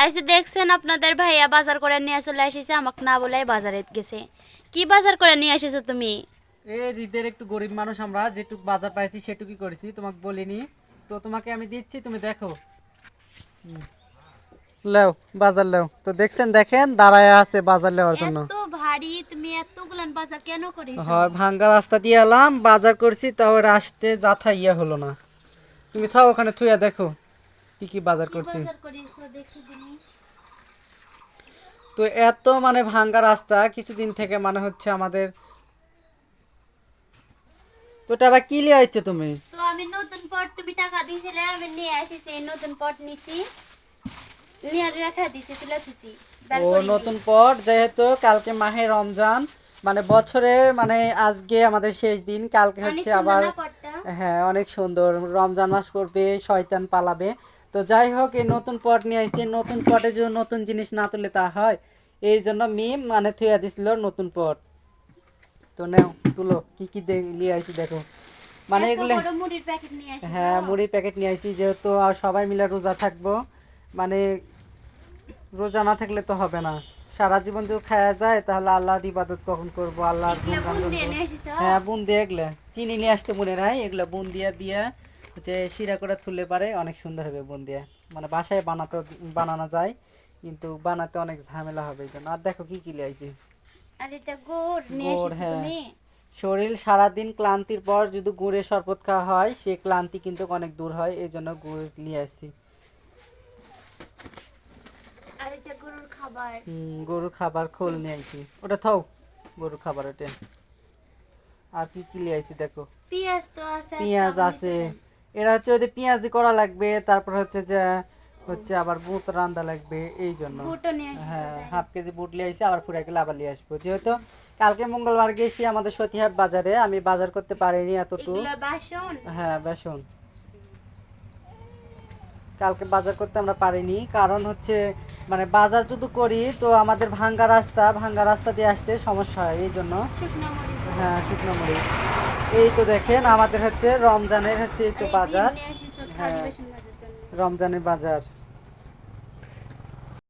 এসে দেখছেন আপনাদের ভাইয়া বাজার করে নিয়ে চলে এসেছে, আমাকে না বলে বাজারে গেছে। কি বাজার করে নিয়ে এসেছো তুমি? এই ঈদের একটু গরিব মানুষ, আমরা যেটুকু বাজার পাইছি সেটুকুই করেছি, তোমাকে বলিনি তো। তোমাকে আমি দিচ্ছি, তুমি দেখো। লেও বাজার লেও তো। দেখেন দাঁড়ায় আছে বাজার নেওয়ার জন্য। এত ভারী, তুমি এতগুলান বাজার কেন করেছো? হয়, ভাঙ্গা রাস্তা দিয়ে এলাম, বাজার করছি, তাও আসতে যাথা ইয়ে হলো না। তুমি থাও ওখানে, থুইয়া দেখো কি কি বাজার কি করছি। বাজার করেছো দেখি দিনি। তো এত মানে ভাঙ্গা রাস্তা কিছুদিন থেকে মানে হচ্ছে আমাদের। তো এটা আবার কি লিয়ে আইছো তুমি? তো আমি নতুন পট, তুমি টাকা দিয়েছিলে, আমি নিয়ে এসেছি নতুন পট নিছি, নিয়ে রেখে দিছি, তুলে দিছি। ও নতুন পট, যেহেতু কালকে মাহে রমজান, মানে বছরের মানে আজকে আমাদের শেষ দিন, কালকে অনেক হচ্ছে সুন্দর আবার। না পটটা? হ্যাঁ, অনেক সুন্দর, রমজান মাস করবে, শয়তান পালাবে। তো যাই হোক, এই নতুন পট নিয়ে আসছি, নতুন পটে যে নতুন জিনিস না তুলে তা হয়, এই জন্য মিম মানে থুয়া দিছিল নতুন পট। তো নেও, তুলো কি কি নিয়ে আইছি দেখো, মানে এত এগুলো। বড় মুড়ির প্যাকেট নিয়ে এসেছো? হ্যাঁ, মুড়ি প্যাকেট নিয়ে আইছি, যেহেতু আর সবাই মিলে রোজা থাকবো, মানে রোজা না থাকলে তো হবে না। সারা জীবন যদি খাওয়া যায় তাহলে আল্লাহর ইবাদত কখন করব, আল্লাহর এগুলা গুণগান বুন দিয়ে গাবো। নিয়ে এসেছো? হ্যাঁ, বুন দিয়ে এগুলো চিনি নিয়ে আসতে মনে নাই, এগুলো বুন দিয়ে হচ্ছে শিরা করে তুললে পারে অনেক সুন্দর হবে বুন দিয়ে। মানে বাসায় বানানো যায়, কিন্তু বানাতে অনেক ঝামেলা হবে এই জন্য। আর দেখো কি কি লিয়ে আইছি। আর এটা গুড় নিয়ে গুড়, এসেছো হ্যাঁ। তুমি? শরীর সারাদিন ক্লান্তির পর যদি গুড়ের শরবত খাওয়া হয়, সেই ক্লান্তি কিন্তু অনেক দূর হয়, এই জন্য গুড় নিয়ে আসি। আর এটা গরুর খাবার। গরুর খাবার খোল নিয়ে আইছি, ওটা থাও, গরুর খাবার ওটা। আর কি কি নিয়ে আইছি দেখো। পেঁয়াজ তো আছে, আজকে পেঁয়াজ আবার আছে, নিয়েছিলেন। এরা হচ্ছে ওদের পেঁয়াজি করা লাগবে, তারপর হচ্ছে আবার বুট রান্দা লাগবে, এই জন্য। বুটও নিয়ে এসেছো হ্যাঁ, তাই? হাফ কেজি বুট নিয়ে আইছি, আবার ফুরাই গেলে আবার নিয়ে আসবো। যেহেতু কালকে মঙ্গলবার গেছি আমাদের সতীহাট বাজারে, আমি বাজার করতে পারিনি এতটুকু। এগুলো বাসন। হ্যাঁ, বেসন। কালকে বাজার করতে আমরা পারিনি, কারণ হচ্ছে মানে বাজার যদি করি তো আমাদের ভাঙ্গা রাস্তা দিয়ে আসতে সমস্যা হয়, এই জন্য। শুকনো মরিচ। হ্যাঁ, শুকনো মরিচ। এই তো দেখেন আমাদের হচ্ছে রমজানের হচ্ছে এই আর তো এই ডিম বাজার। নিয়ে এসেছো খালি হ্যাঁ, বাসন মাজার জন্য। রমজানের বাজার।